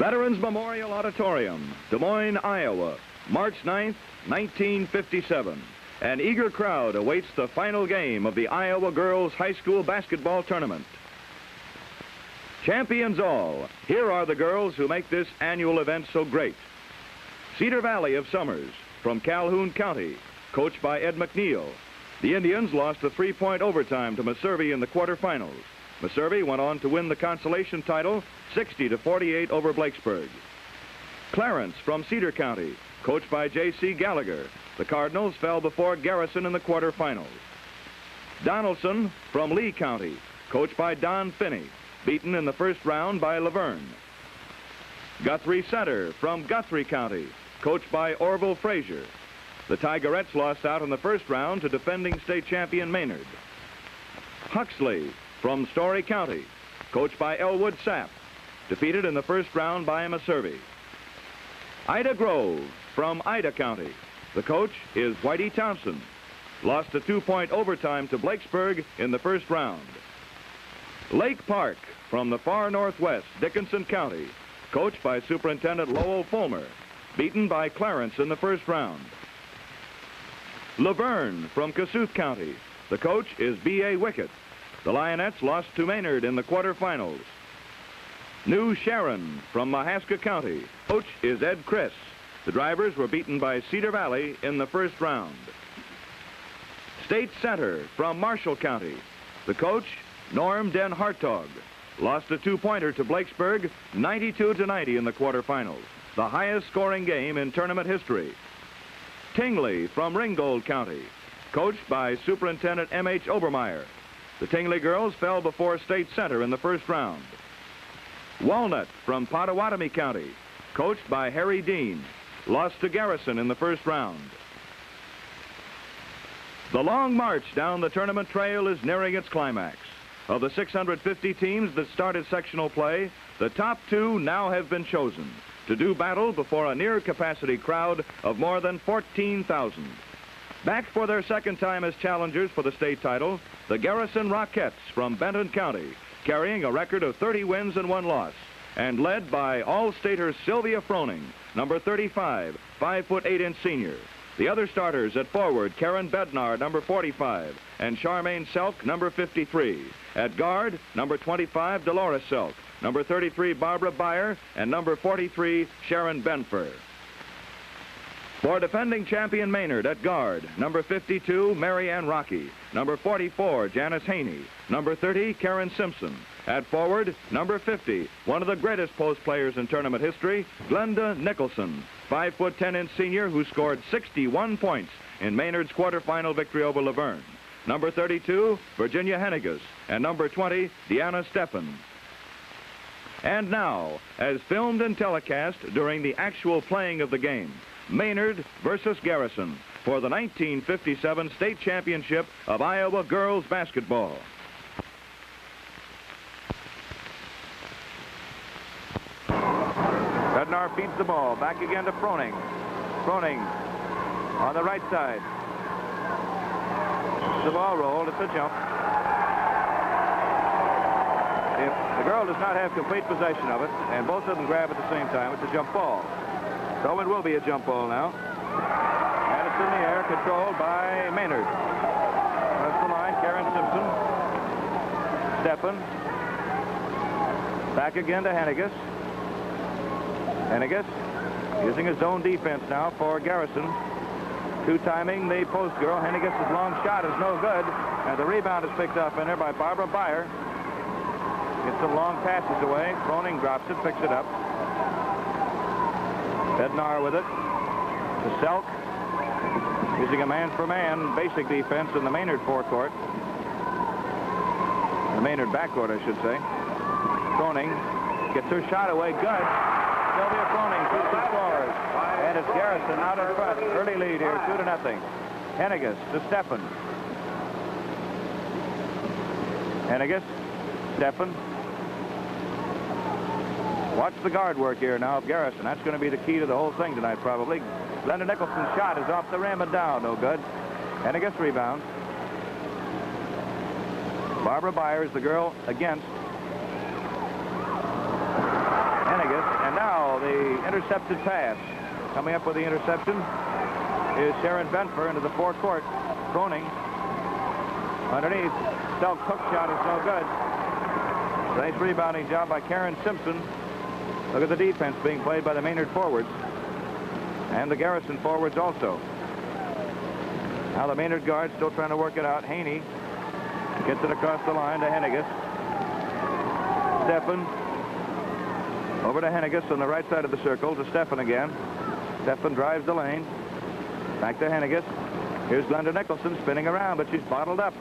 Veterans Memorial Auditorium, Des Moines, Iowa, March 9th, 1957. An eager crowd awaits the final game of the Iowa Girls High School Basketball Tournament. Champions all, here are the girls who make this annual event so great. Cedar Valley of Summers, from Calhoun County, coached by Ed McNeil. The Indians lost the three-point overtime to Meserve in the quarterfinals. Meserve went on to win the consolation title 60-48 over Blakesburg. Clarence from Cedar County, coached by J.C. Gallagher. The Cardinals fell before Garrison in the quarterfinals. Donaldson from Lee County, coached by Don Finney, beaten in the first round by Laverne. Guthrie Center from Guthrie County, coached by Orville Frazier. The Tigerettes lost out in the first round to defending state champion Maynard. Huxley from Story County, coached by Elwood Sapp, defeated in the first round by Meserve. Ida Grove from Ida County. The coach is Whitey Thompson. Lost a two-point overtime to Blakesburg in the first round. Lake Park from the far northwest, Dickinson County, coached by Superintendent Lowell Fulmer, beaten by Clarence in the first round. Laverne from Kossuth County. The coach is B.A. Wickett. The Lionettes lost to Maynard in the quarterfinals. New Sharon from Mahaska County. Coach is Ed Chris. The drivers were beaten by Cedar Valley in the first round. State Center from Marshall County. The coach, Norm Den Hartog. Lost a two-pointer to Blakesburg, 92-90 in the quarterfinals. The highest scoring game in tournament history. Tingley from Ringgold County, coached by Superintendent M.H. Obermeyer. The Tingley girls fell before State Center in the first round. Walnut from Pottawatomie County, coached by Harry Dean, lost to Garrison in the first round. The long march down the tournament trail is nearing its climax. Of the 650 teams that started sectional play, the top two now have been chosen to do battle before a near-capacity crowd of more than 14,000. Back for their second time as challengers for the state title, the Garrison Rockettes from Benton County, carrying a record of 30 wins and 1 loss, and led by All-Stater Sylvia Froning, number 35, 5'8" senior. The other starters at forward, Karen Bednar, number 45, and Charmaine Selk, number 53. At guard, number 25, Dolores Selk, number 33, Barbara Beyer, and number 43, Sharon Benfer. For defending champion Maynard at guard, number 52, Mary Ann Rocky, number 44, Janice Haney, number 30, Karen Simpson. At forward, number 50, one of the greatest post players in tournament history, Glenda Nicholson, 5'10" senior who scored 61 points in Maynard's quarterfinal victory over Laverne. Number 32, Virginia Henniges, and number 20, Deanna Steffen. And now, as filmed and telecast during the actual playing of the game, Maynard versus Garrison for the 1957 State Championship of Iowa Girls Basketball. Bednar feeds the ball. Back again to Froning. Froning on the right side. The ball rolled. It's a jump. If the girl does not have complete possession of it, and both of them grab at the same time, it's a jump ball. So it will be a jump ball now. And it's in the air, controlled by Maynard. That's the line, Karen Simpson. Steffen. Back again to Henniges. Henniges using his zone defense now for Garrison. Two-timing the post girl. Henniges' long shot is no good. And the rebound is picked up in there by Barbara Beyer. Gets some long passes away. Froning drops it, picks it up. Bednar with it. To Selk. Using a man-for-man basic defense in the Maynard forecourt. The Maynard backcourt, I should say. Froning gets her shot away. Good. Sylvia Froning shoots and scores. And it's Garrison out in front. Early lead here, 2-0. Henniges to Steffen. Henniges. Steffen. Watch the guard work here now of Garrison. That's going to be the key to the whole thing tonight, probably. Glenda Nicholson's shot is off the rim and down. No good. Henniges rebound. Barbara Beyer is the girl against Henniges. And now intercepted pass. Coming up with the interception is Sharon Benfer into the forecourt. Froning underneath. Self-hook shot is no good. Nice rebounding job by Karen Simpson. Look at the defense being played by the Maynard forwards. And the Garrison forwards also. Now the Maynard guard still trying to work it out. Haney gets it across the line to Henniges. Steffen over to Henniges on the right side of the circle to Steffen again. Steffen drives the lane. Back to Henniges. Here's Glenda Nicholson spinning around, but she's bottled up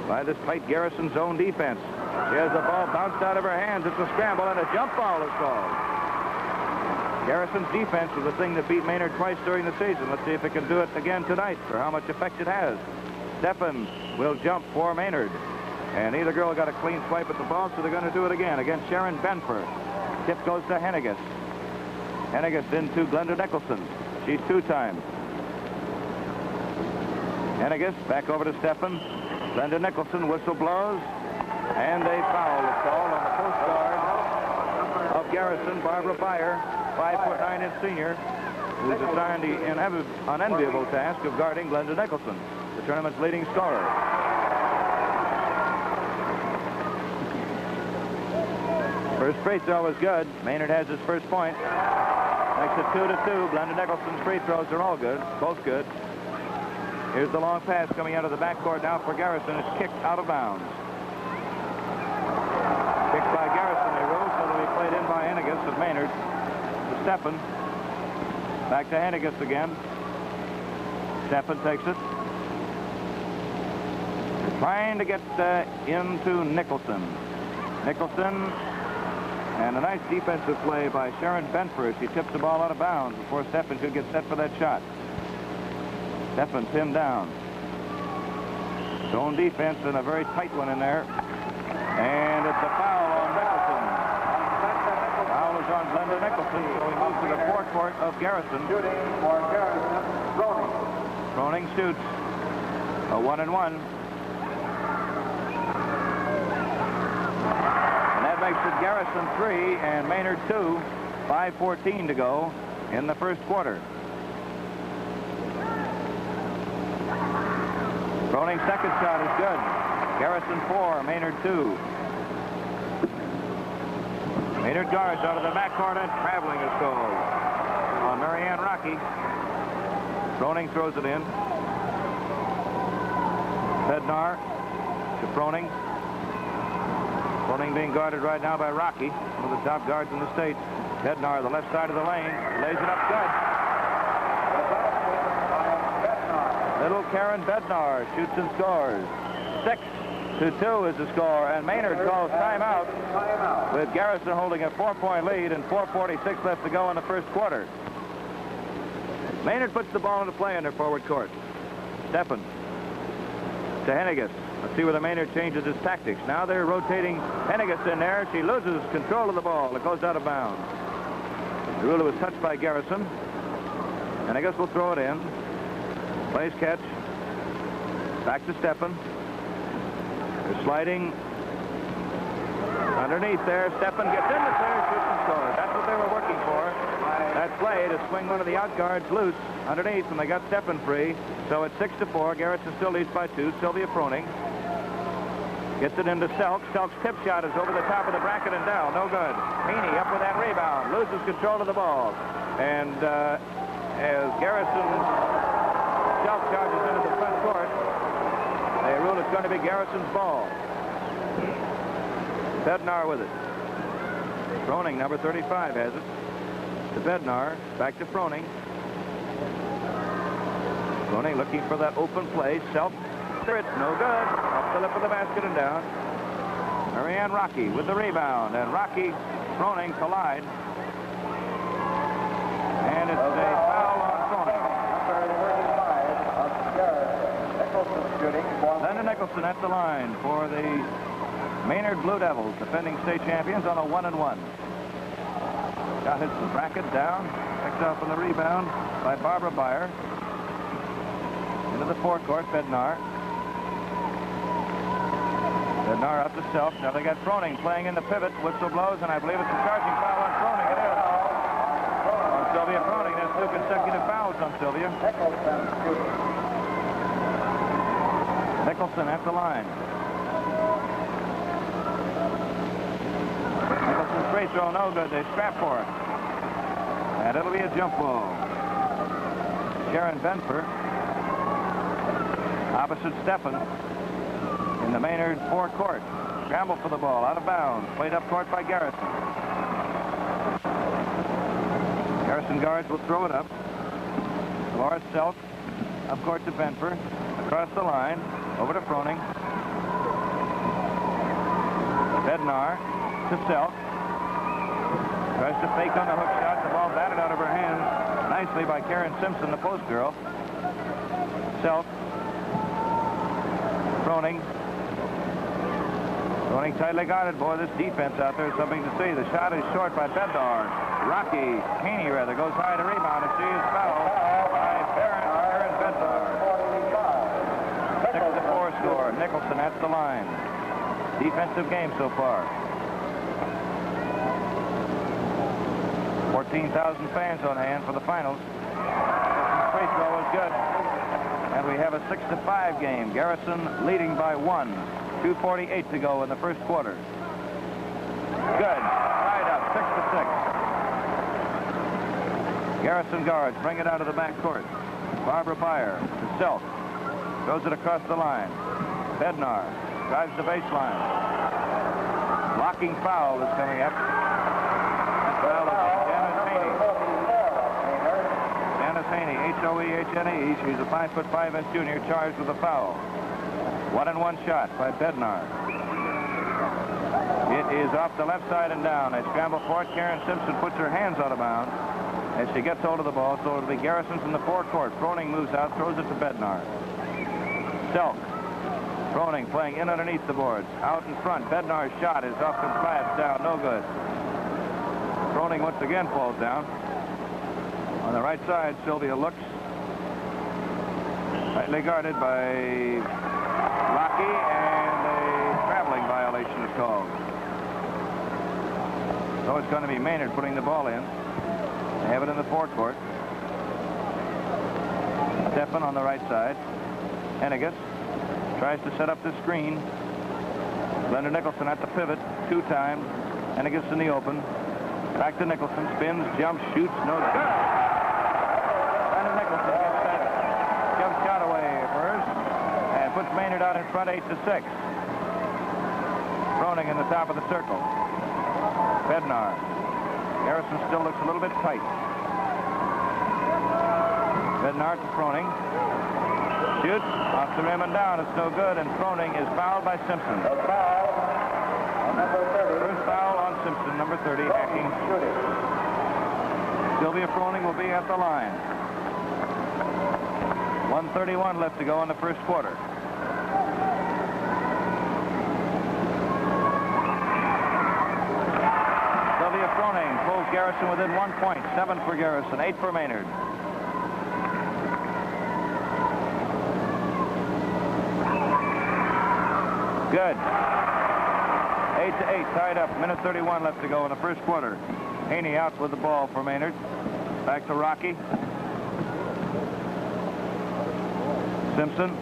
by this tight Garrison zone defense. She has the ball bounced out of her hands. It's a scramble, and a jump ball is called. Garrison's defense was the thing that beat Maynard twice during the season. Let's see if it can do it again tonight, or how much effect it has. Steffen will jump for Maynard. And neither girl got a clean swipe at the ball, so they're going to do it again against Sharon Benfer. Tip goes to Henniges. Henniges into Glenda Nicholson. She's two-time. Henniges back over to Steffen. Glenda Nicholson, whistle blows. And a foul is called on the post guard of Garrison, Barbara Beyer, 5'9" senior, who's assigned the unenviable task of guarding Glenda Nicholson, the tournament's leading scorer. First free throw is good. Maynard has his first point. Makes it 2-2. Glenda Nicholson's free throws are all good, both good. Here's the long pass coming out of the backcourt now for Garrison. It's kicked out of bounds. Kicked by Garrison, they rule, so they'll be played in by Henniges of Maynard. To Steffen. Back to Henniges again. Steffen takes it. They're trying to get into Nicholson. Nicholson, and a nice defensive play by Sharon Benfer as she tips the ball out of bounds before Steffen could get set for that shot. Steffen pinned down. Zone defense and a very tight one in there. And it's a foul on Nicholson. Foul is on Glenda Nicholson, so we move to the forecourt of Garrison. Shooting for Garrison, Froning. Froning shoots a 1-1. And that makes it Garrison 3 and Maynard 2. 5:14 to go in the first quarter. Froning's second shot is good. Garrison 4, Maynard 2. Maynard guards out of the backcourt, and traveling is called on Marianne Rocky. Froning throws it in. Bednar to Froning. Froning being guarded right now by Rocky, one of the top guards in the state. Bednar, the left side of the lane, lays it up good. Little Karen Bednar shoots and scores. 6-2 is the score, and Maynard calls timeout with Garrison holding a 4-point lead and 4:46 left to go in the first quarter. Maynard puts the ball into play in their forward court. Steffen to Henniges. Let's see whether Maynard changes his tactics. Now they're rotating Henniges in there. She loses control of the ball. It goes out of bounds. The ruler was touched by Garrison. Henniges will throw it in. Plays catch. Back to Steffen. They're sliding underneath there. Steffen gets in the clear, shoots and scores. That's what they were working for. That play to swing one of the out guards loose underneath, and they got Steffen free. So it's 6-4. Garrison still leads by 2. Sylvia Froning gets it into Selk. Selk's tip shot is over the top of the bracket and down. No good. Meany up with that rebound. Loses control of the ball. And as Garrison Selk charges into the front court, they rule it's going to be Garrison's ball. Bednar with it. Froning, number 35, has it. To Bednar, back to Froning. Froning looking for that open play. Self, it's no good. Off the lip of the basket and down. Marianne Rocky with the rebound, and Rocky, Froning collide. And it's a foul on Froning. Glenda Nicholson at the line for the Maynard Blue Devils, defending state champions, on a 1-1. Shot hits the bracket down, picked up on the rebound by Barbara Beyer. Into the forecourt, Bednar. Bednar up to Self. Now they got Froning playing in the pivot. Whistle blows, and I believe it's a charging foul on Froning. It is. consecutive fouls on Sylvia. Nicholson at the line. Nicholson straight throw, no good. They strap for it. And it'll be a jump ball. Sharon Benfer opposite Steffen in the Maynard forecourt. Scramble for the ball, out of bounds. Played up court by Garrison. Garrison guards will throw it up. Laura Selk up court to Benfer. Across the line, over to Froning. Bednar to Selk. Tries to fake on the hook shot. The ball batted out of her hands nicely by Karen Simpson, the post girl. Selk. Froning. Froning tightly guarded. Boy, this defense out there is something to see. The shot is short by Bednar. Rocky, Haney rather, goes high to rebound, and she is fouled by Karen Bednar. 6-4 score. Nicholson at the line. Defensive game so far. 14,000 fans on hand for the finals. Free throw is good. And we have a 6-5 game. Garrison leading by 1. 2:48 to go in the first quarter. Good. Tied up, 6-6. Garrison guards bring it out of the back court. Barbara Beyer to Selk. Throws it across the line. Bednar drives the baseline. Blocking foul is coming up. Foul is Janice Haney. Janice Haney, H-O-E-H-N-E. She's a 5'5" junior charged with a foul. 1-and-1 shot by Bednar. It is off the left side and down. They scramble for it. Karen Simpson puts her hands out of bounds as she gets hold of the ball, so it'll be Garrison from the forecourt. Froning moves out, throws it to Bednar. Selk. Froning playing in underneath the boards. Out in front. Bednar's shot is off the glass, down, no good. Froning once again falls down. On the right side, Sylvia looks. Tightly guarded by Rocky, and a traveling violation is called. So it's going to be Maynard putting the ball in. They have it in the forecourt. Steffen on the right side. Henniges tries to set up the screen. Glenda Nicholson at the pivot 2 times. Henniges in the open. Back to Nicholson. Spins, jumps, shoots, no good. Glenda Nicholson gets that jump shot away first and puts Maynard out in front 8-6. Froning in the top of the circle. Bednar. Garrison still looks a little bit tight. Bednar to Froning. Shoots off the rim and down. It's no good, and Froning is fouled by Simpson. Foul on number 30. First foul on Simpson, number 30, hacking. Sylvia Froning will be at the line. 1:31 left to go in the first quarter. Sylvia Froning pulls Garrison within 1 point. 7 for Garrison, 8 for Maynard. Good. 8-8, tied up. 1:31 left to go in the first quarter. Haney out with the ball for Maynard. Back to Rocky. Simpson.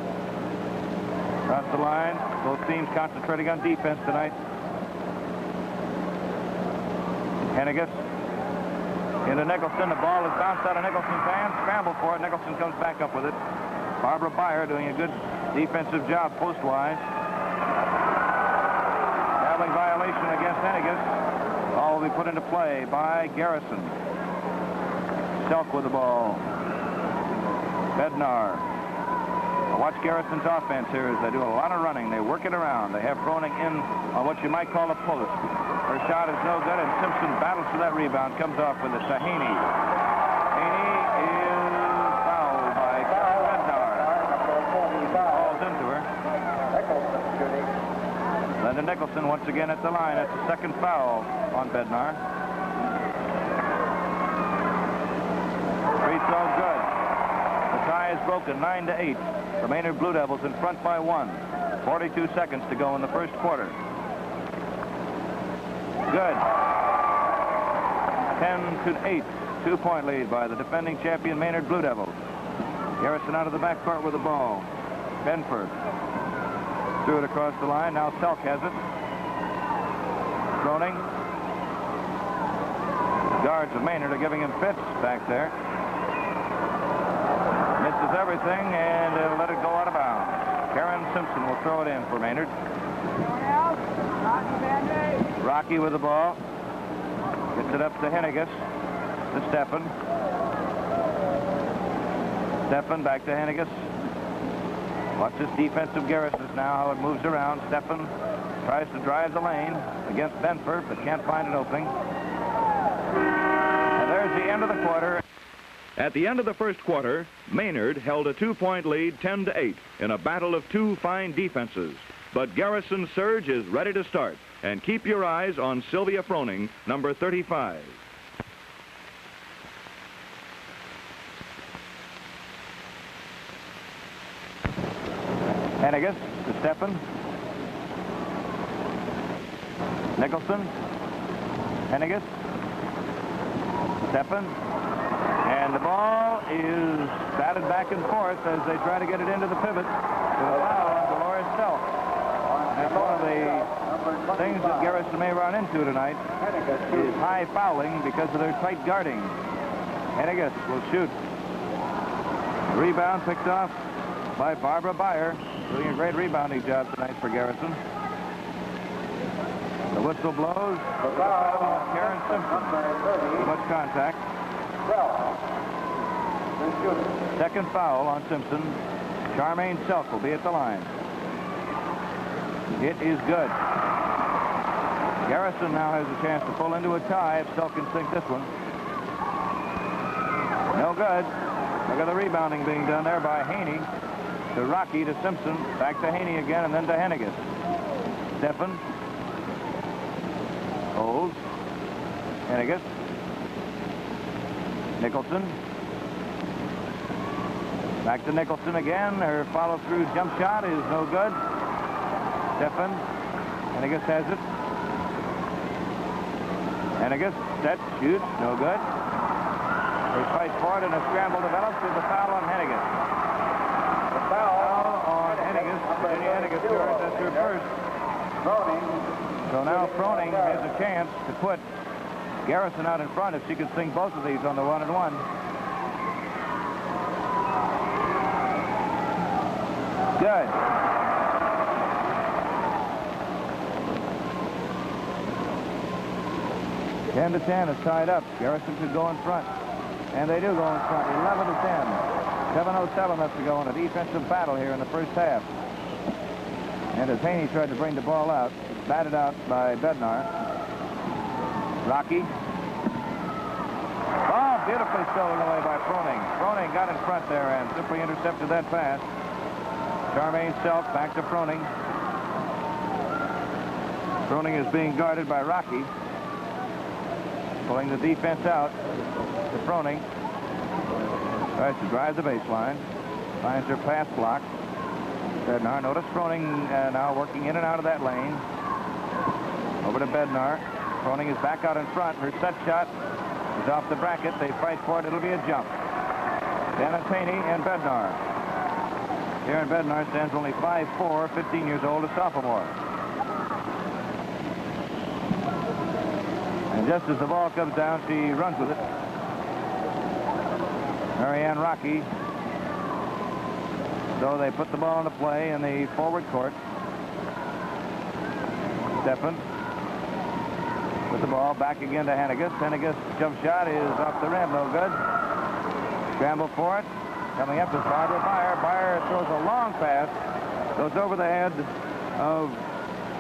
Across the line. Both teams concentrating on defense tonight. Henniges. Into Nicholson. The ball is bounced out of Nicholson's hands. Scramble for it. Nicholson comes back up with it. Barbara Beyer doing a good defensive job post-wise. Traveling violation against Henniges. Ball will be put into play by Garrison. Selk with the ball. Bednar. Watch Garrison's offense here as they do a lot of running. They work it around. They have Froning in on what you might call a post. Her shot is no good, and Simpson battles for that rebound. Comes off with it to Haney. Haney is fouled by Bednar. Falls into her. Glenda Nicholson once again at the line. That's the second foul on Bednar. Free throw good. The tie is broken, 9-8. The Maynard Blue Devils in front by 1. 42 seconds to go in the first quarter. Good. 10-8. 2-point lead by the defending champion Maynard Blue Devils. Garrison out of the backcourt with the ball. Benford threw it across the line. Now Selk has it. Froning. Guards of Maynard are giving him fits back there. Misses everything, and it'll let it go out of bounds. Karen Simpson will throw it in for Maynard. Rocky with the ball. Gets it up to Henniges. To Steffen. Steffen back to Henniges. Watch this defensive Garrison's now, how it moves around. Steffen tries to drive the lane against Benford, but can't find an opening. And there's the end of the quarter. At the end of the first quarter, Maynard held a 2-point lead 10-8 in a battle of two fine defenses. But Garrison's surge is ready to start. And keep your eyes on Sylvia Froning, number 35. Henniges to Steffen. Nicholson. Henniges. Steffen. And the ball is batted back and forth as they try to get it into the pivot. To a foul on Dolores Selk. That's one of the things that Garrison may run into tonight is high fouling because of their tight guarding. Henniges will shoot. Rebound picked off by Barbara Beyer. Doing a great rebounding job tonight for Garrison. The whistle blows. Karen Simpson. Too much contact. Second foul on Simpson. Charmaine Selk will be at the line. It is good. Garrison now has a chance to pull into a tie if Selk can sink this one. No good. Look at the rebounding being done there by Haney. To Rocky, to Simpson, back to Haney again, and then to Henniges. Steffen. Holds. Henniges. Nicholson. Back to Nicholson again. Her follow-through jump shot is no good. Steffen. Henniges has it. Henniges. Set. Shoots. No good. They fight for it, and a scramble develops with the foul on Henniges. Foul on Henniges. Virginia Henniges scores. That's her first. So now Froning has a chance to put Garrison out in front if she could sink both of these on the 1-and-1. Good. Ten to 10 is tied up. Garrison could go in front. And they do go in front. 11 to 10. 7:07 left to go in a defensive battle here in the first half. And as Haney tried to bring the ball out, it's batted out by Bednar. Rocky. Oh, beautifully stolen away by Froning. Froning got in front there and simply intercepted that pass. Charmaine Selk back to Froning. Froning is being guarded by Rocky. Pulling the defense out to Froning. Tries to drive the baseline. Finds her pass block. Bednar. Notice Froning now working in and out of that lane. Over to Bednar. Froning is back out in front. Her set shot is off the bracket. They fight for it. It'll be a jump. Dennis Haney and Bednar. Karen Bednar stands only 5'4", 15 years old, a sophomore. And just as the ball comes down, she runs with it. Marianne Rocky. So they put the ball into play in the forward court. Steffen with the ball back again to Henniges. Henniges' jump shot is off the rim, no good. Scramble for it. Coming up is Barbara Beyer. Beyer throws a long pass. Goes over the head of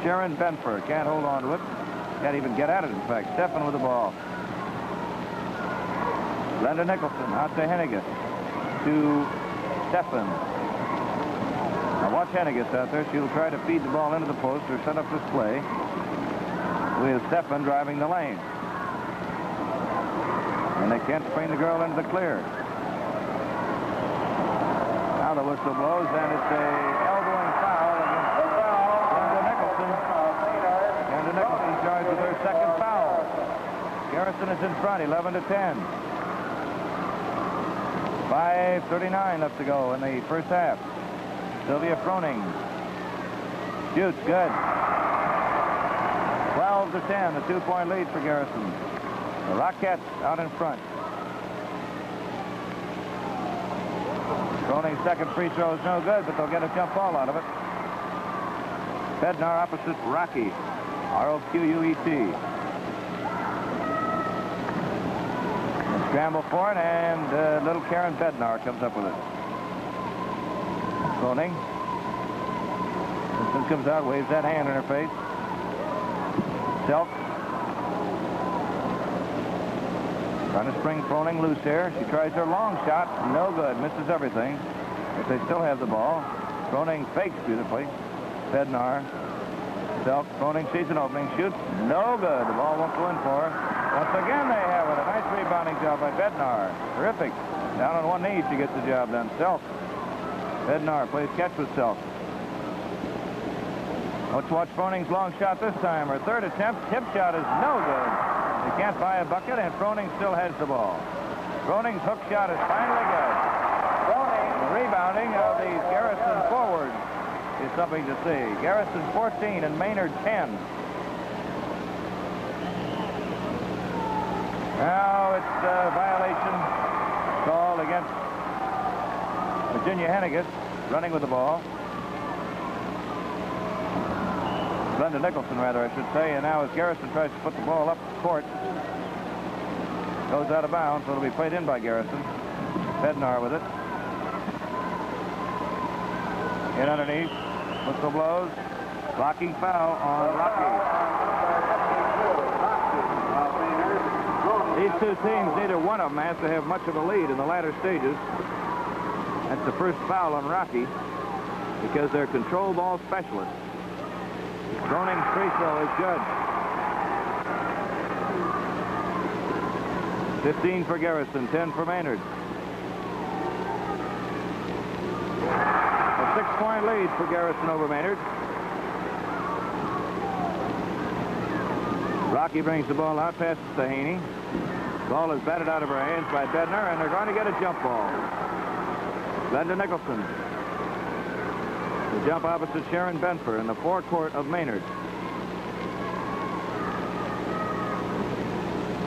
Sharon Benford. Can't hold on to it. Can't even get at it, in fact. Steffen with the ball. Glenda Nicholson out to Henniges. To Steffen. Now watch Henniges out there. She'll try to feed the ball into the post or set up this play with Steffen driving the lane. And they can't bring the girl into the clear. Now the whistle blows, and it's a elbowing foul against Glenda Nicholson. Glenda Nicholson charged with her second foul. Garrison is in front, 11 to 10. 5:39 left to go in the first half. Sylvia Froning shoots, good. 12-10, a 2-point lead for Garrison. The Rockettes out in front. Froning's second free throw is no good, but they'll get a jump ball out of it. Bednar opposite Rocky, R-O-Q-U-E-T. Scramble for it, and little Karen Bednar comes up with it. Froning. Winston comes out, waves that hand in her face. Self. Trying to spring Froning loose here. She tries her long shot. No good. Misses everything. But they still have the ball. Froning fakes beautifully. Bednar. Self. Froning sees an opening. Shoots. No good. The ball won't go in for her. Once again they have it. A nice rebounding job by Bednar. Terrific. Down on one knee she gets the job done. Self. Bednar plays catch with Self. Let's watch Froning's long shot this time. Her third attempt. Tip shot is no good. They can't buy a bucket, and Froning still has the ball. Froning's hook shot is finally good. The rebounding of the Garrison forward is something to see. Garrison 14 and Maynard 10. Now it's a violation call against Virginia Hennigan, running with the ball. Glenda Nicholson, rather, I should say. And now as Garrison tries to put the ball up court, goes out of bounds, so it'll be played in by Garrison. Bednar with it. In underneath. Whistle blows. Blocking foul on Rocky. These two teams, neither one of them has to have much of a lead in the latter stages. That's the first foul on Rocky because they're control ball specialists. Froning's free throw is good. 15 for Garrison, 10 for Maynard. A 6-point lead for Garrison over Maynard. Rocky brings the ball out, passes to Haney. Ball is batted out of her hands by Bednar, and they're going to get a jump ball. Glenda Nicholson. The jump opposite Sharon Benfer in the forecourt of Maynard.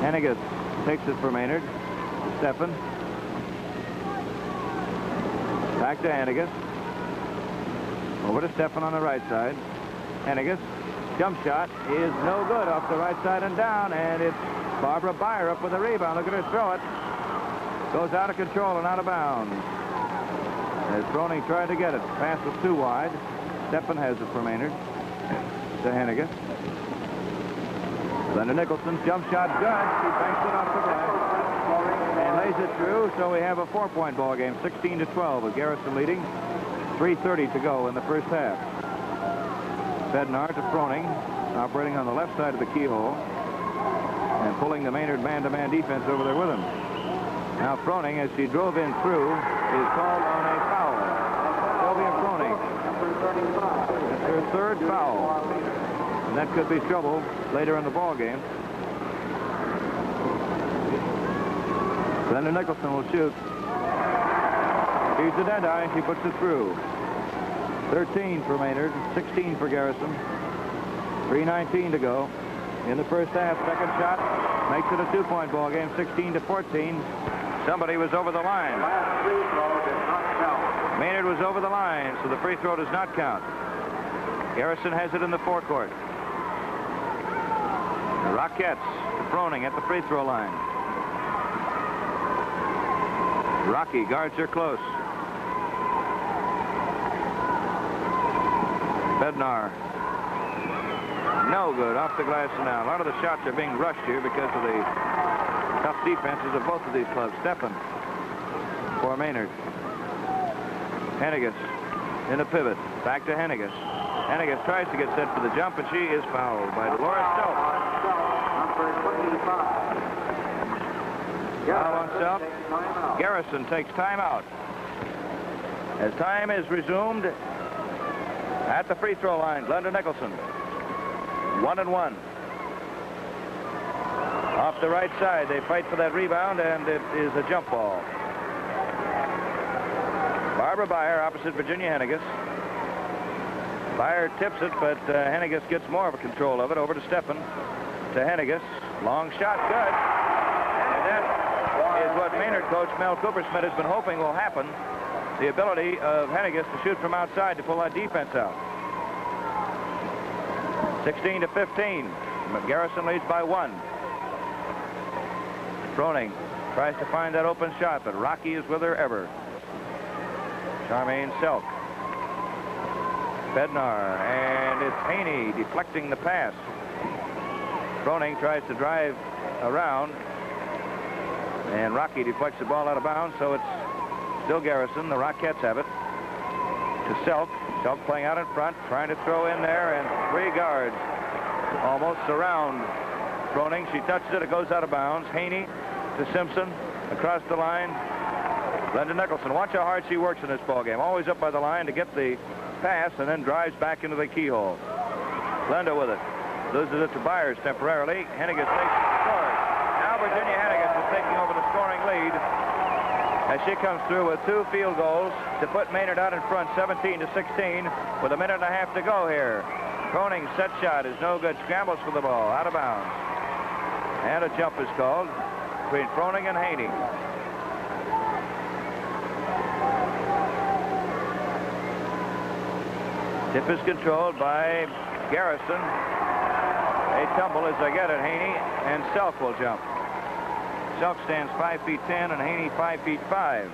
Hennigan takes it for Maynard. Steffen. Back to Hennigan. Over to Steffen on the right side. Hennigan. Jump shot is no good off the right side and down, and it's Barbara Beyer up with a rebound. Look at her throw it. Goes out of control and out of bounds. As Froning tried to get it. Pass was too wide. Steffen has it for Maynard. To Hennigan. Glenda Nicholson, jump shot good. She banks it off the glass and lays it through, so we have a 4-point ball game, 16-12, with Garrison leading. 3:30 to go in the first half. Bednar to Froning, operating on the left side of the keyhole and pulling the Maynard man-to-man defense over there with him. Now Froning, as she drove in through, is called on a foul. Sylvia Froning. That's her third foul. And that could be trouble later in the ball game. Glenda Nicholson will shoot. She's the dead eye. She puts it through. 13 for Maynard, 16 for Garrison. 3:19 to go in the first half. Second shot makes it a 2-point ball game, 16-14. Somebody was over the line. Maynard was over the line, so the free throw does not count. Garrison has it in the forecourt. The Rockettes, Froning at the free throw line. Rocky guards her close. Bednar. No good. Off the glass and down. A lot of the shots are being rushed here because of the tough defenses of both of these clubs. Steffen for Maynard. Hennigan in a pivot. Back to Hennigan. Hennigan tries to get set for the jump, and she is fouled by Dolores Self. Foul on Self. Garrison takes timeout. As time is resumed at the free throw line, Glenda Nicholson. 1-1. Off the right side, they fight for that rebound, and it is a jump ball. Barbara Beyer opposite Virginia Henniges. Beyer tips it, but Henniges gets more of a control of it. Over to Steffen. To Henniges. Long shot, good. And that is what Maynard coach Mel Coopersmith has been hoping will happen. The ability of Henniges to shoot from outside to pull that defense out. 16 to 15. But Garrison leads by 1. Froning tries to find that open shot, but Rocky is with her ever. Charmaine Selk. Bednar, and it's Haney deflecting the pass. Froning tries to drive around, and Rocky deflects the ball out of bounds, so it's still Garrison. The Rockettes have it. To Selk. Selk playing out in front, trying to throw in there, and 3 guards almost surround Froning. She touches it. It goes out of bounds. Haney to Simpson. Across the line. Glenda Nicholson. Watch how hard she works in this ballgame. Always up by the line to get the pass, and then drives back into the keyhole. Glenda with it. Loses it to Byers temporarily. Henniges takes it and scores. Now Virginia Henniges is taking over the scoring lead as she comes through with 2 field goals to put Maynard out in front, 17 to 16, with a minute and a half to go here. Froning's set shot is no good. Scrambles for the ball. Out of bounds. And a jump is called between Froning and Haney. Tip is controlled by Garrison. A tumble as they get it. Haney and Selk will jump. Selk stands 5 feet 10 and Haney 5 feet 5.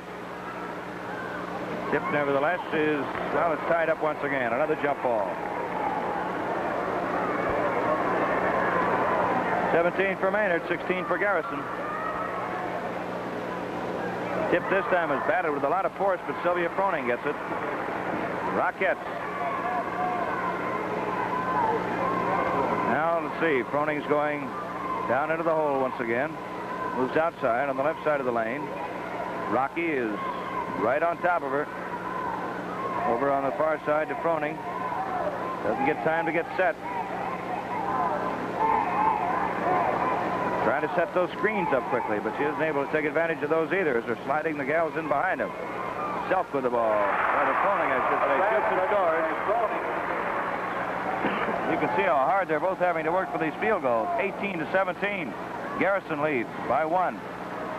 Tip, nevertheless, is, well, it's tied up once again. Another jump ball. 17 for Maynard, 16 for Garrison. Tip this time is batted with a lot of force, but Sylvia Froning gets it. Rockettes. Now, let's see. Froning's going down into the hole once again. Moves outside on the left side of the lane. Rocky is right on top of her. Over on the far side to Froning. Doesn't get time to get set. Trying to set those screens up quickly, but she isn't able to take advantage of those either as they're sliding the gals in behind him. Self with the ball. Rather Froning, I should say, shoots and scores. You can see how hard they're both having to work for these field goals. 18 to 17. Garrison leads by 1.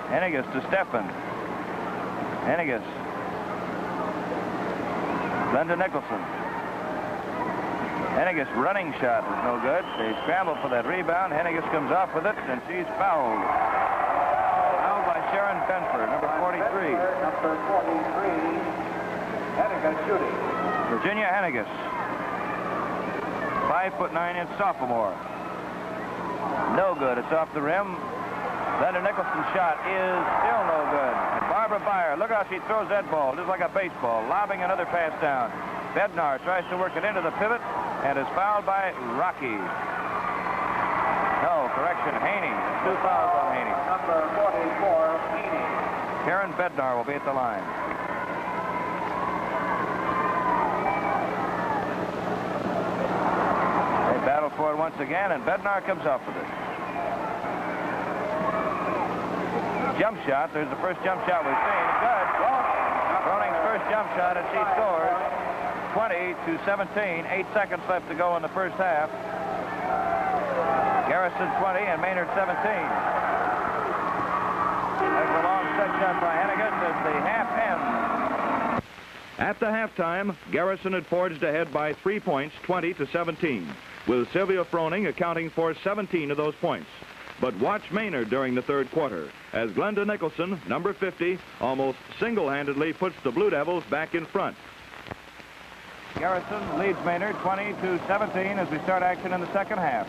Henniges to Steffen. Henniges. Glenda Nicholson. Henniges' running shot is no good. They scramble for that rebound. Henniges comes off with it, and she's fouled. Fouled by Sharon Benford, number 43. Number 43, Henniges shooting. Virginia Henniges. 5'9" sophomore. No good. It's off the rim. Glenda Nicholson's shot is still no good. And Barbara Beyer, look how she throws that ball. Just like a baseball. Lobbing another pass down. Bednar tries to work it into the pivot and is fouled by Rocky. No, correction, Haney. 2 fouls on Haney. Number 44, Haney. Karen Bednar will be at the line. They battle for it once again, and Bednar comes off with it. Jump shot. There's the first jump shot we've seen. Good. Froning's first jump shot, and she scores. 20 to 17. 8 seconds left to go in the first half. Garrison 20 and Maynard 17. There's a long set shot by Henniges as the half ends. At the halftime, Garrison had forged ahead by 3 points, 20 to 17, with Sylvia Froning accounting for 17 of those points. But watch Maynard during the third quarter, as Glenda Nicholson, number 50, almost single-handedly puts the Blue Devils back in front. Garrison leads Maynard 20 to 17 as we start action in the second half.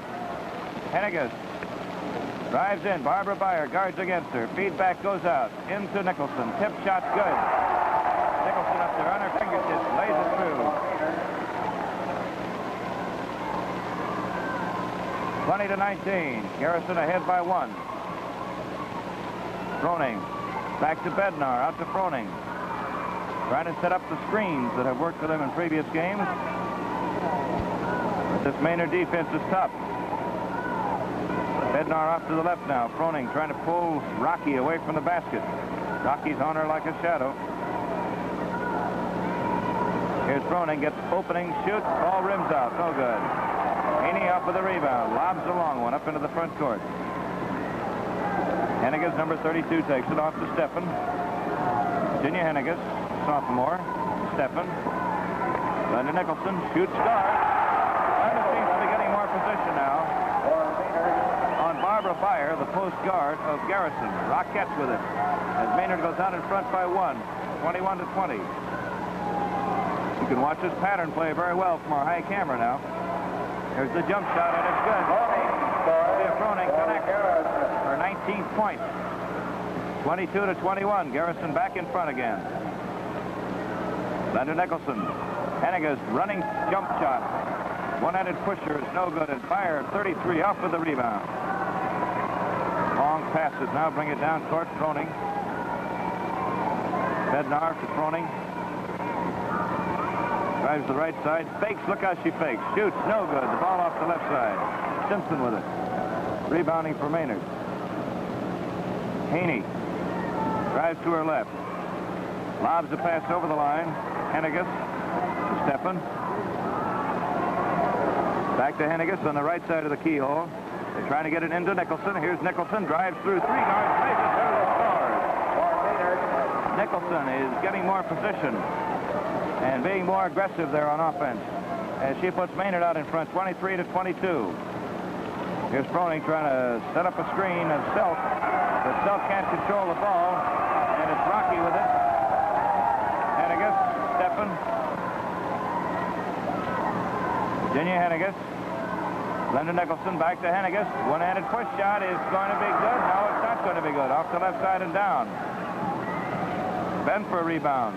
Henniges drives in. Barbara Beyer guards against her. Feedback goes out into Nicholson. Tip shot good. Nicholson up there on her fingertips. Lays it through. 20 to 19. Garrison ahead by 1. Froning. Back to Bednar. Out to Froning. Trying to set up the screens that have worked for them in previous games. But this Maynard defense is tough. Bednar off to the left now. Froning trying to pull Rocky away from the basket. Rocky's on her like a shadow. Here's Froning, gets opening, shoots, ball rims out, no good. Haney up with a rebound, lobs a long one up into the front court. Henniges, number 32, takes it off to Steffen. Virginia Henniges, sophomore. Steffen. Glenda Nicholson shoots, scores. Glenda seems to be getting more position now. On Barbara Byer, the post guard of Garrison. Rockets with it as Maynard goes out in front by 1, 21 to 20. You can watch this pattern play very well from our high camera now. There's the jump shot, and it's good. Froning connects for 19 points. 22 to 21. Garrison back in front again. Glenda Nicholson. Henniges running jump shot. One-handed pusher is no good. And Byer, 33, off with the rebound. Long passes. Now bring it down court. Froning. Bednar to Froning. Drives the right side. Fakes. Look how she fakes. Shoots. No good. The ball off the left side. Simpson with it. Rebounding for Maynard. Haney. Drives to her left. Lobs the pass over the line. Henniges. Steffen. Back to Henniges on the right side of the keyhole. They're trying to get it into Nicholson. Here's Nicholson. Drives through 3 guards. Places her to scores. Nicholson is getting more position and being more aggressive there on offense as she puts Maynard out in front, 23 to 22. Here's Froning trying to set up a screen of Self, but Self can't control the ball, and it's Rocky with it. Henniges, Steffen. Virginia Henniges. Glenda Nicholson back to Henniges. One-handed push shot is going to be good. No, it's not going to be good. Off the left side and down. Ben for a rebound.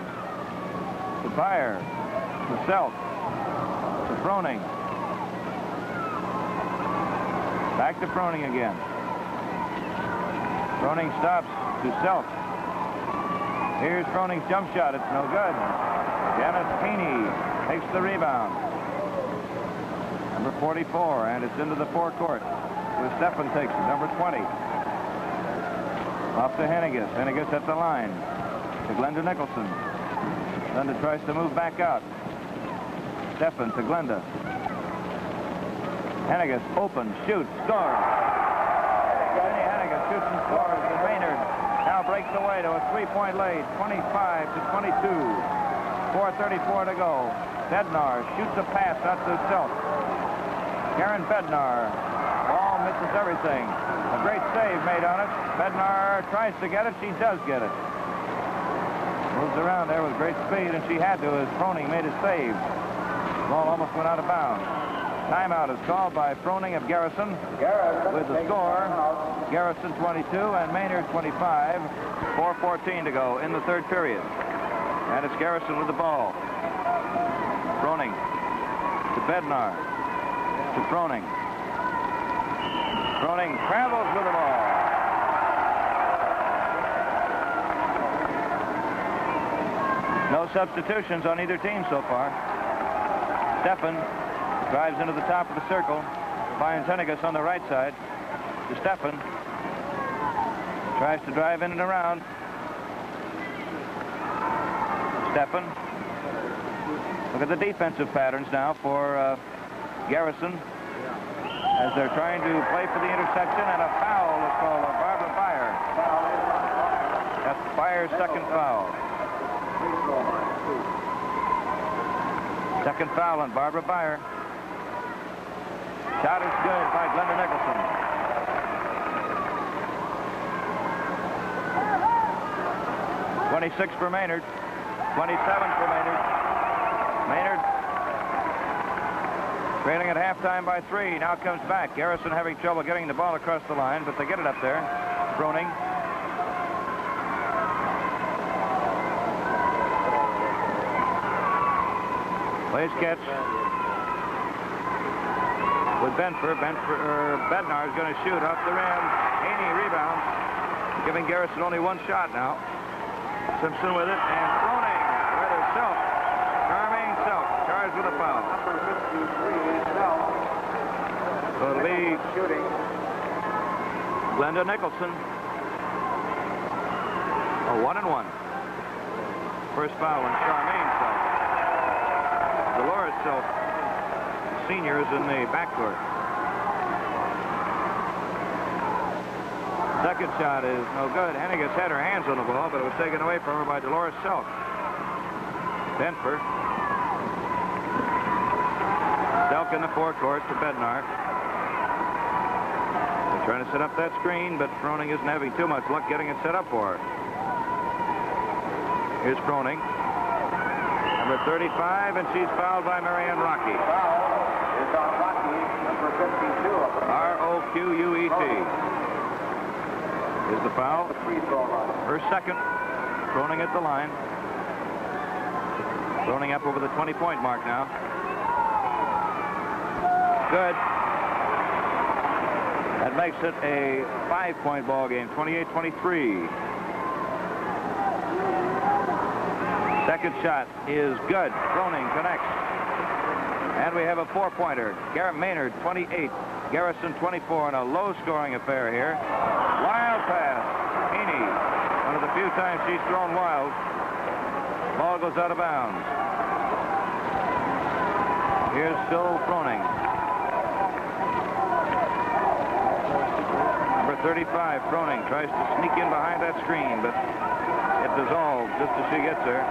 To Byer. To Self. To Froning. Back to Froning again. Froning stops to Self. Here's Froning's jump shot. It's no good. Janice Haney takes the rebound. Number 44, and it's into the forecourt. Steffen takes it, number 20. Off to Henniges. Henniges at the line. To Glenda Nicholson. Glenda tries to move back out. Steffen to Glenda. Henniges open, shoots, scores. Henniges shoots and scores. And Maynard now breaks away to a 3-point lead, 25 to 22. 4:34 to go. Bednar shoots a pass out to Self. Karen Bednar. Ball misses everything. A great save made on it. Bednar tries to get it. She does get it. Moves around there with great speed, and she had to as Froning made a save. Ball almost went out of bounds. Timeout is called by Froning of Garrison with the score. Garrison 22 and Maynard 25. 4:14 to go in the third period. And it's Garrison with the ball. Froning to Bednar. To Froning. Froning travels with the ball. No substitutions on either team so far. Steffen drives into the top of the circle. Finds Henniges on the right side. To Steffen. Tries to drive in and around. Steffen. Look at the defensive patterns now for Garrison as they're trying to play for the interception, and a foul is called on Barbara Byer. That's Byer's second foul. Second foul on Barbara Byer. Shot is good by Glenda Nicholson. .26 for Maynard. 27 for Maynard. Maynard trailing at halftime by 3. Now comes back. Garrison having trouble getting the ball across the line, but they get it up there. Froning. Plays catch with Benfer. Bednar is going to shoot off the rim. Haney rebounds, giving Garrison only one shot now. Simpson with it, and Froning, rather Self. Charming Self, charged with a foul. So it'll be Glenda Nicholson. A 1-and-1. First foul on Charmaine Self. Dolores Silk, seniors in the backcourt. Second shot is no good. Henniges had her hands on the ball, but it was taken away from her by Dolores Silk. Denver. Silk in the forecourt to Bednar. They're trying to set up that screen, but Froning isn't having too much luck getting it set up for her. Here's Froning. Number 35, and she's fouled by Marianne Rocky. Foul is on Rocky, number 52 of the R-O-Q-U-E-T. Is the foul. free throw line. Her second. Froning at the line. Froning up over the 20-point mark now. Good. That makes it a 5-point ball game, 28-23. Second shot is good. Froning connects. And we have a 4-pointer. Maynard, 28. Garrison, 24, in a low-scoring affair here. Wild pass. Heaney, one of the few times she's thrown wild. Ball goes out of bounds. Here's still Froning. Number 35, Froning, tries to sneak in behind that screen, but it dissolves just as she gets there.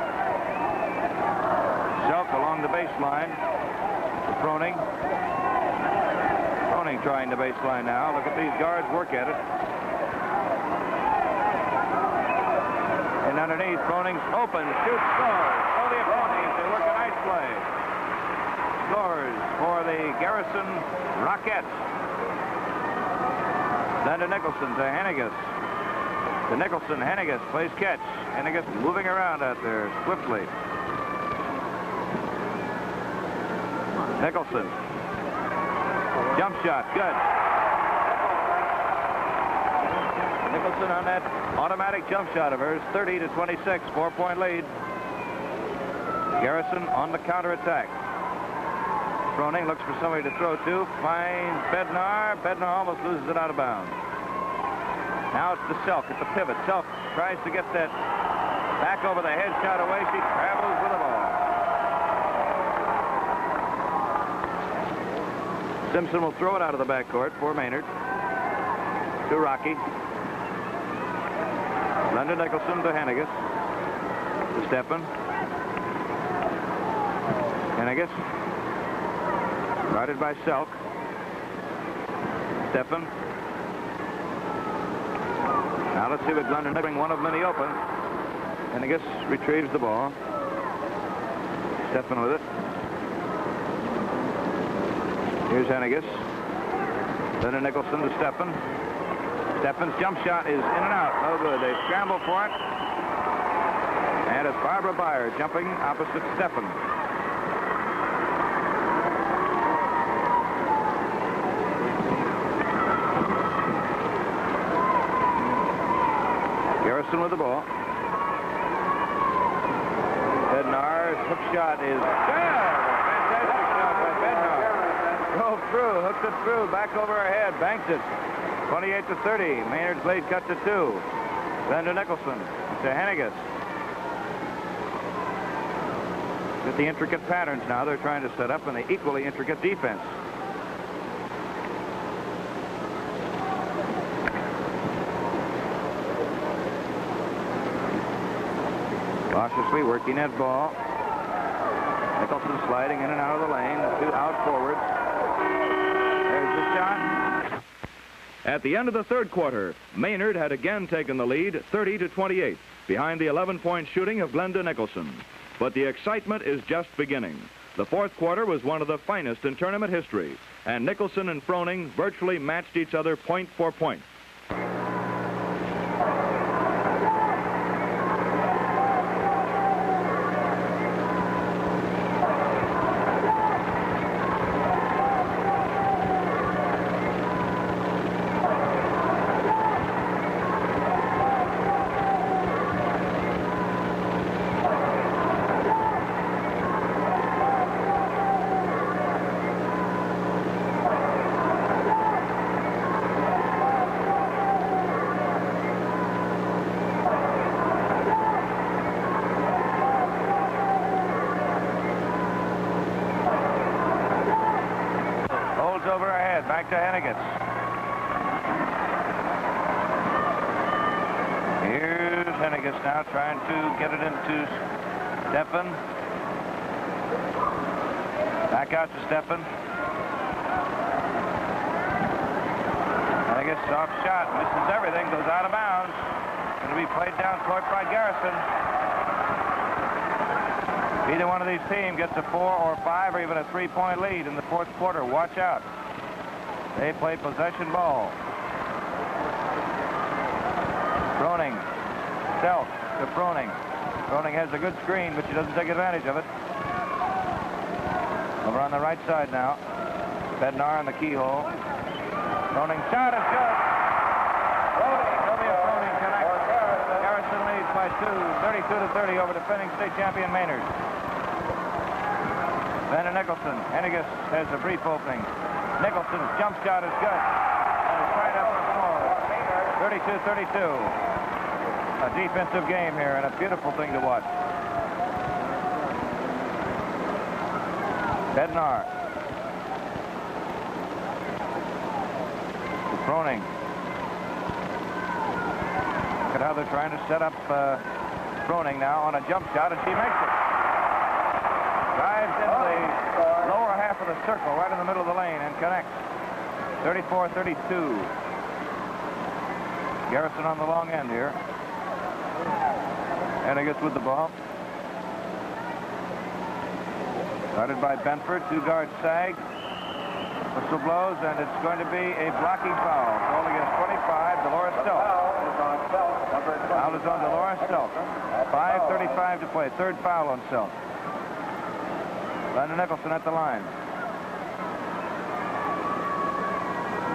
Selk along the baseline. Froning. Froning trying the baseline now. Look at these guards work at it. And underneath, Froning's open. Shoots, scores. Sylvia Froning, they work a nice play. Scores for the Garrison Rockettes. Then to Nicholson, to Henniges. To Nicholson, Henniges plays catch. Henniges moving around out there swiftly. Nicholson. Jump shot, good. Nicholson on that automatic jump shot of hers, 30-26, 4-point lead. Garrison on the counterattack. Froning looks for somebody to throw to, finds Bednar. Bednar almost loses it out of bounds. Now it's to Selk at the pivot. Selk tries to get that back over the head shot away. She travels with the ball. Simpson will throw it out of the backcourt for Maynard. To Rocky. London Nicholson to Henniges. To Steffen. Henniges. Guarded by Selk. Steffen. Now let's see what London bring one of them in the open. Henniges retrieves the ball. Steffen with it. Here's Henniges. London Nicholson to Steffen. Steffen's jump shot is in and out. No good. They scramble for it. And it's Barbara Byer jumping opposite Steffen. Garrison with the ball. Bednar's hook shot is good. Fantastic shot by Bednar. Drove through, hooked it through, back over her head, banked it. 28-30. Maynard's lead cut to 2. Then to Nicholson, to Henniges. Get the intricate patterns now they're trying to set up and the equally intricate defense. Cautiously working that ball. Nicholson sliding in and out of the lane. The 2 out forwards. There's the shot. At the end of the third quarter, Maynard had again taken the lead 30-28 behind the 11-point shooting of Glenda Nicholson. But the excitement is just beginning. The fourth quarter was one of the finest in tournament history, and Nicholson and Froning virtually matched each other point for point. back to Henniges. Here's Henniges now trying to get it into Steffen. Back out to Steffen. Henniges, soft shot, misses everything, goes out of bounds. Going to be played down court by Garrison. Either one of these teams gets a 4 or 5 or even a 3-point lead in the fourth quarter. Watch out. They play possession ball. Froning. Self to Froning. Froning has a good screen, but she doesn't take advantage of it. Over on the right side now. Bednar in the keyhole. Froning shot is good. Froning connects. Garrison leads by 2, 32-30 over defending state champion Maynard. Then to Nicholson. Henniges has a brief opening. Nicholson's jump shot is good. And it's right up for score. 32-32. A defensive game here and a beautiful thing to watch. Bednar. Froning. Look at how they're trying to set up Froning now on a jump shot, and she makes it. Drives into the lower half of the circle, right in the middle of the lane, and connects. 34-32. Garrison on the long end here. Henniges with the ball. Guarded by Benford. 2 guards sag. Whistle blows, and it's going to be a blocking foul. Called against 25, Dolores Self. Foul is on Dolores Self. 5:35 to play. Third foul on Self. Brandon Nicholson at the line.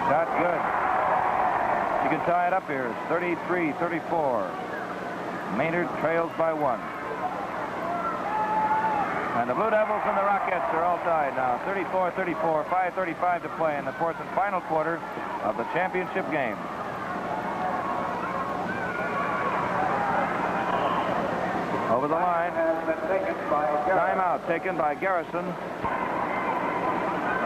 Shot good. You can tie it up here. It's 33-34. Maynard trails by 1. And the Blue Devils and the Rockettes are all tied now. 34-34, 5:35 to play in the fourth and final quarter of the championship game. Over the line. Timeout taken by Garrison.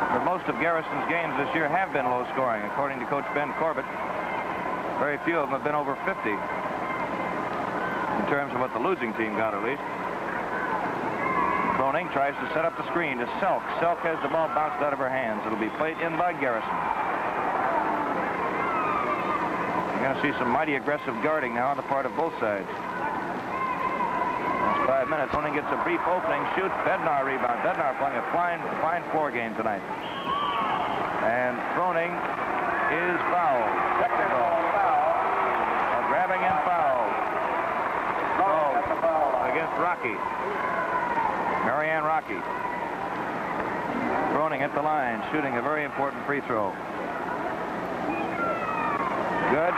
But most of Garrison's games this year have been low scoring, according to Coach Ben Corbett. Very few of them have been over 50. In terms of what the losing team got, at least. Froning tries to set up the screen to Selk. Selk has the ball bounced out of her hands. It'll be played in by Garrison. You're going to see some mighty aggressive guarding now on the part of both sides. Last 5 minutes. Froning gets a brief opening, shoots. Bednar rebound. Bednar playing a fine floor game tonight. And Froning is fouled. Technical. A grabbing and foul. Against Rocky. Marianne Rocky. Froning at the line, shooting a very important free throw. Good.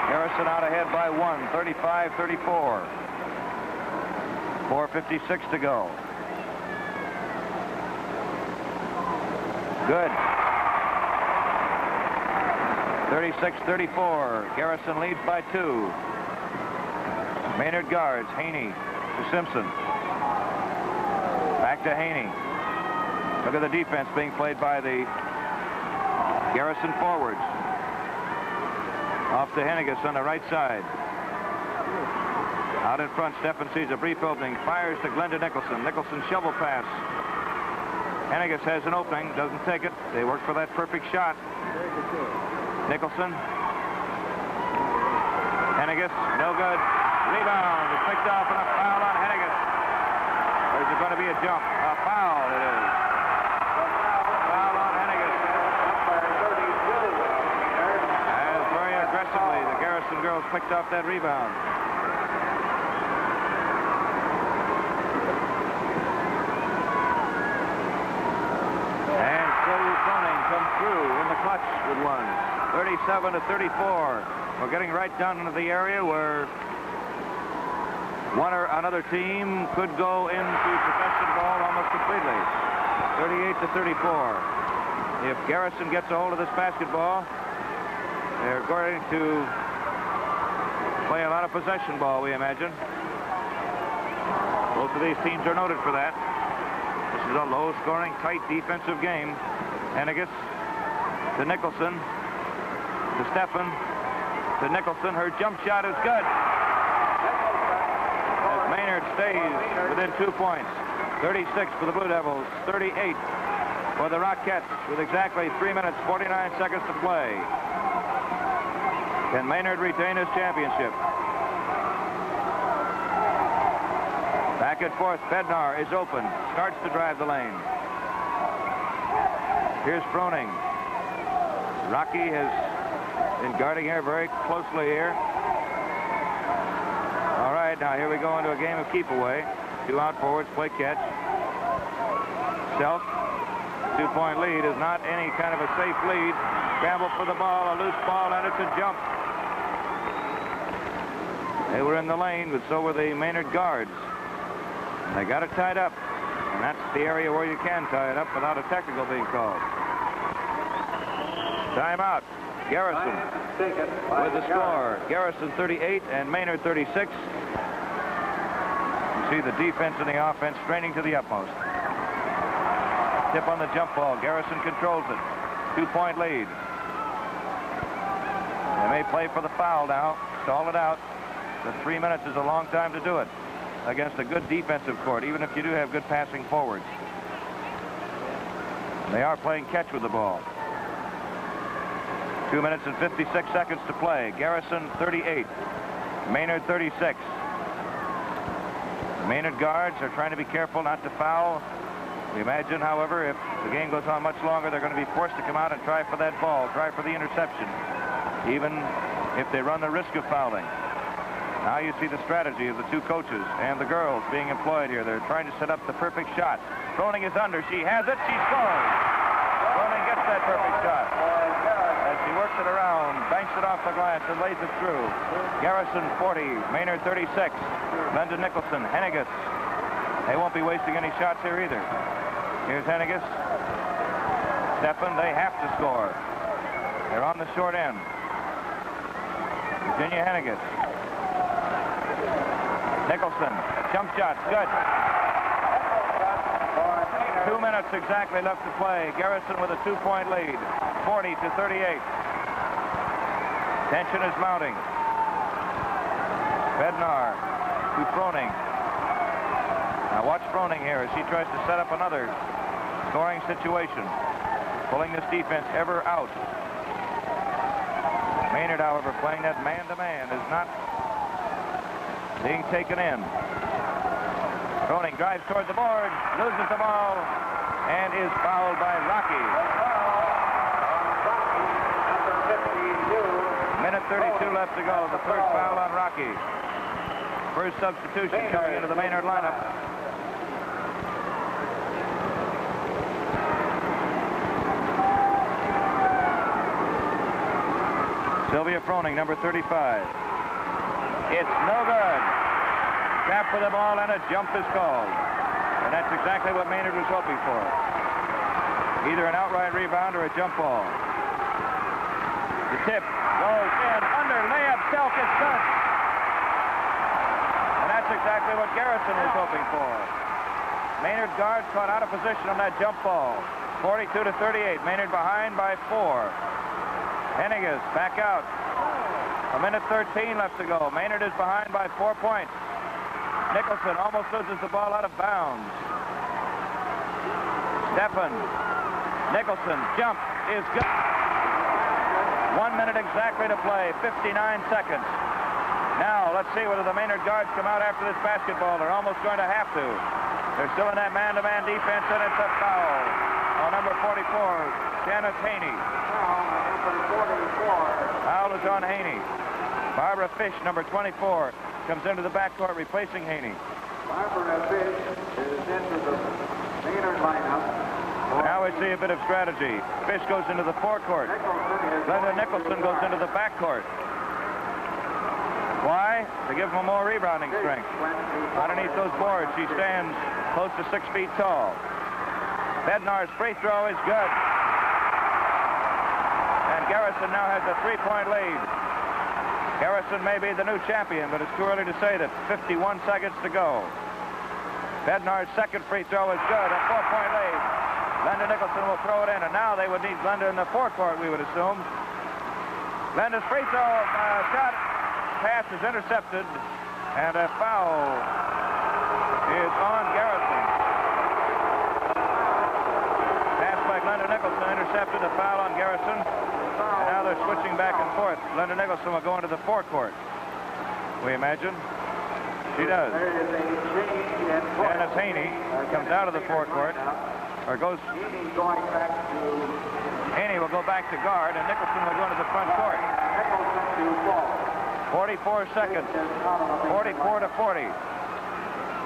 Garrison out ahead by 1, 35-34. 4:56 to go. Good. 36-34. Garrison leads by 2. Maynard guards. Haney to Simpson. Back to Haney. Look at the defense being played by the Garrison forwards. Off to Henniges on the right side. Out in front, Steffen sees a brief opening. Fires to Glenda Nicholson. Nicholson shovel pass. Henniges has an opening. Doesn't take it. They work for that perfect shot. Nicholson. Henniges. No good. Rebound. It's picked off and a foul on Henniges. Or is it going to be a jump? A foul it is. Foul on Henniges. As very aggressively, the Garrison girls picked off that rebound. And so Froning comes through in the clutch with one. 37-34. We're getting right down into the area where one or another team could go into possession ball almost completely. 38-34. If Garrison gets a hold of this basketball, they're going to play a lot of possession ball, we imagine. Both of these teams are noted for that. This is a low-scoring, tight defensive game. Henniges to Nicholson, to Steffen, to Nicholson. Her jump shot is good. As Maynard stays within 2 points. 36 for the Blue Devils, 38 for the Rockettes, with exactly 3 minutes, 49 seconds to play. Can Maynard retain his championship? Back and forth, Bednar is open, starts to drive the lane. Here's Froning. Rocky has been guarding her very closely here. All right, now here we go into a game of keep away. 2 out forwards, play catch. Self, 2-point lead is not any kind of a safe lead. Scramble for the ball, a loose ball, and it's a jump. They were in the lane, but so were the Maynard guards. They got it tied up, and that's the area where you can tie it up without a technical being called. Timeout. Garrison with the score. Garrison 38 and Maynard 36. See the defense and the offense straining to the utmost. Tip on the jump ball. Garrison controls it. 2-point lead. They may play for the foul now. Stall it out. The 3 minutes is a long time to do it against a good defensive court, even if you do have good passing forwards. They are playing catch with the ball. 2 minutes and 56 seconds to play. Garrison 38. Maynard 36. The Maynard guards are trying to be careful not to foul. We imagine, however, if the game goes on much longer, they're going to be forced to come out and try for that ball, try for the interception, even if they run the risk of fouling. Now you see the strategy of the two coaches and the girls being employed here. They're trying to set up the perfect shot. Froning is under. She has it. She scores. Froning gets that perfect shot. As she works it around, banks it off the glass and lays it through. Garrison 40, Maynard 36. Glenda Nicholson, Henniges. They won't be wasting any shots here either. Here's Henniges. Steffen, they have to score. They're on the short end. Virginia Henniges. Nicholson, jump shot, good. 2 minutes exactly left to play. Garrison with a 2-point lead, 40 to 38. Tension is mounting. Bednar to Froning. Now watch Froning here as she tries to set up another scoring situation, pulling this defense ever out. Maynard, however, playing that man-to-man is not being taken in. Froning drives toward the board, loses the ball, and is fouled by Rocky. Minute 32 left to go. The first foul on Rocky. First substitution coming into the Maynard lineup. Sylvia Froning, number 35. It's no good. Tap for the ball and a jump is called. And that's exactly what Maynard was hoping for. Either an outright rebound or a jump ball. The tip goes in, under, layup, Self is good. And that's exactly what Garrison was hoping for. Maynard guards caught out of position on that jump ball. 42 to 38, Maynard behind by 4. Henniges back out. A minute 13 left to go. Maynard is behind by 4 points. Nicholson almost loses the ball out of bounds. Steffen. Nicholson. Jump is good. 1 minute exactly to play. 59 seconds. Now, let's see whether the Maynard guards come out after this basketball. They're almost going to have to. They're still in that man-to-man defense, and it's a foul on number 44, Janet Haney. Foul is on Haney. Barbara Fish, number 24, comes into the backcourt replacing Haney. Barbara Fish is into the Maynard lineup. Now we see a bit of strategy. Fish goes into the forecourt. Glenda Nicholson goes into the backcourt. Why? To give them more rebounding strength. Underneath those boards, she stands close to 6 feet tall. Bednar's free throw is good. And Garrison now has a 3-point lead. Garrison may be the new champion, but it's too early to say that. 51 seconds to go. Bednar's second free throw is good. A 4-point lead. Glenda Nicholson will throw it in, and now they would need Glenda in the forecourt, we would assume. Glenda's free throw shot pass is intercepted, and a foul is on Garrison. Pass by Glenda Nicholson intercepted, a foul on Garrison. And now they're switching back and forth. Glenda Nicholson will go into the forecourt, we imagine. She does. Janice Haney comes out of the forecourt, or goes. Haney will go back to guard, and Nicholson will go into the front court. 44 seconds, 44 to 40.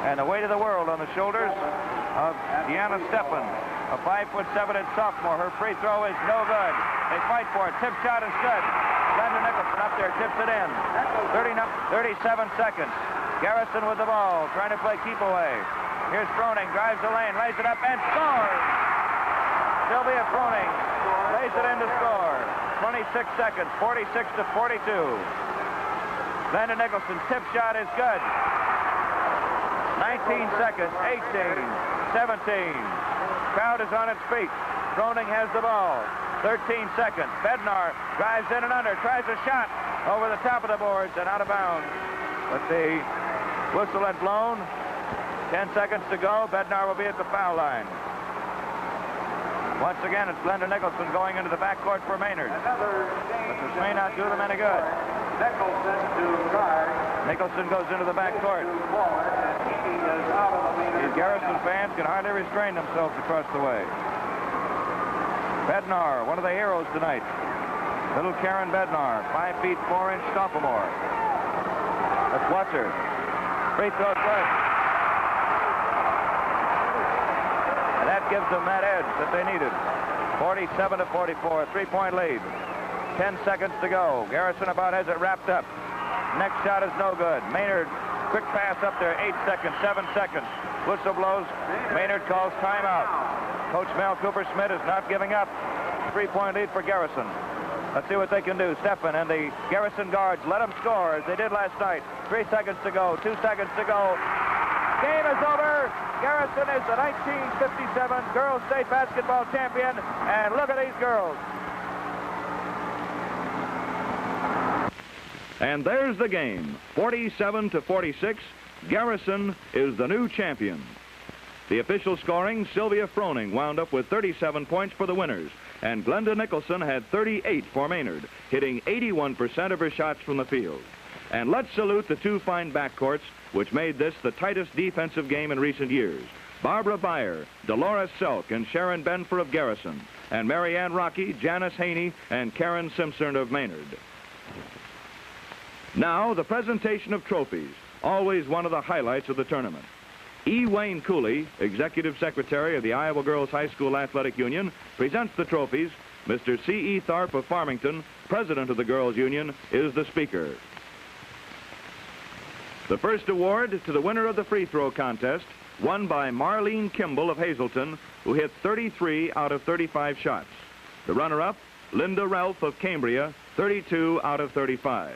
And the weight of the world on the shoulders of Deanna Steffen, a 5'7" sophomore. Her free throw is no good. They fight for it. Tip shot is good. Glenda Nicholson up there tips it in. 37 seconds. Garrison with the ball, trying to play keep away. Here's Froning, drives the lane, lays it up, and scores! Sylvia Froning lays it in to score. 26 seconds, 46 to 42. Glenda Nicholson's tip shot is good. 19 seconds, 18, 17. Crowd is on its feet. Froning has the ball. 13 seconds. Bednar drives in and under, tries a shot over the top of the boards and out of bounds. But the whistle had blown. 10 seconds to go. Bednar will be at the foul line. Once again, it's Glenda Nicholson going into the backcourt for Maynard. But this may not do them any good. Nicholson goes into the backcourt. These Garrison fans can hardly restrain themselves across the way. Bednar, one of the heroes tonight. Little Karen Bednar, 5 feet 4 inch sophomore. Let's watch her. Free throw good. And that gives them that edge that they needed. 47 to 44, 3-point lead. 10 seconds to go. Garrison about has it wrapped up. Next shot is no good. Maynard, quick pass up there, 8 seconds, 7 seconds. Whistle blows. Maynard calls timeout. Coach Mel Cooper-Smith is not giving up. 3-point lead for Garrison. Let's see what they can do. Steffen and the Garrison guards let them score as they did last night. 3 seconds to go, 2 seconds to go. Game is over. Garrison is the 1957 Girls State Basketball Champion. And look at these girls. And there's the game. 47 to 46. Garrison is the new champion. The official scoring, Sylvia Froning wound up with 37 points for the winners, and Glenda Nicholson had 38 for Maynard, hitting 81% of her shots from the field. And let's salute the two fine backcourts, which made this the tightest defensive game in recent years. Barbara Beyer, Dolores Selk, and Sharon Benfer of Garrison, and Marianne Rocky, Janice Haney, and Karen Simpson of Maynard. Now, the presentation of trophies, always one of the highlights of the tournament. E. Wayne Cooley, Executive Secretary of the Iowa Girls High School Athletic Union, presents the trophies. Mr. C. E. Tharp of Farmington, President of the Girls Union, is the speaker. The first award to the winner of the free throw contest, won by Marlene Kimball of Hazleton, who hit 33 out of 35 shots. The runner-up, Linda Ralph of Cambria, 32 out of 35.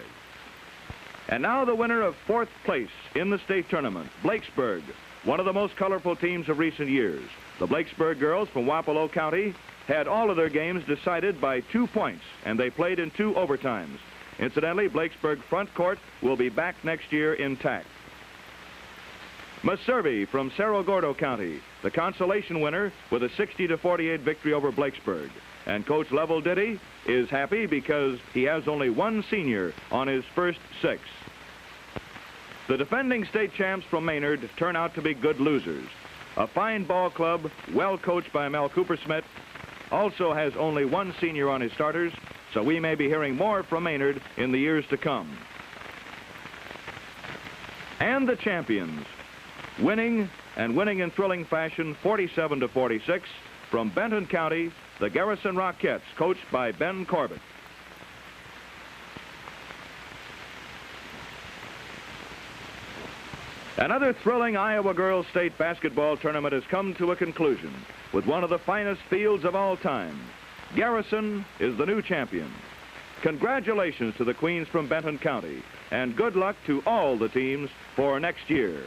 And now the winner of 4th place in the state tournament, Blakesburg, one of the most colorful teams of recent years. The Blakesburg girls from Wapello County had all of their games decided by 2 points, and they played in 2 overtimes. Incidentally, Blakesburg front court will be back next year intact. Meservey from Cerro Gordo County, the consolation winner with a 60 to 48 victory over Blakesburg. And Coach Lovell Diddy is happy because he has only 1 senior on his first 6. The defending state champs from Maynard turn out to be good losers. A fine ball club, well coached by Mel Cooper-Smith, also has only 1 senior on his starters, so we may be hearing more from Maynard in the years to come. And the champions, winning in thrilling fashion, 47 to 46, from Benton County, the Garrison Rockettes, coached by Ben Corbett. Another thrilling Iowa Girls State basketball tournament has come to a conclusion with one of the finest fields of all time. Garrison is the new champion. Congratulations to the Queens from Benton County, and good luck to all the teams for next year.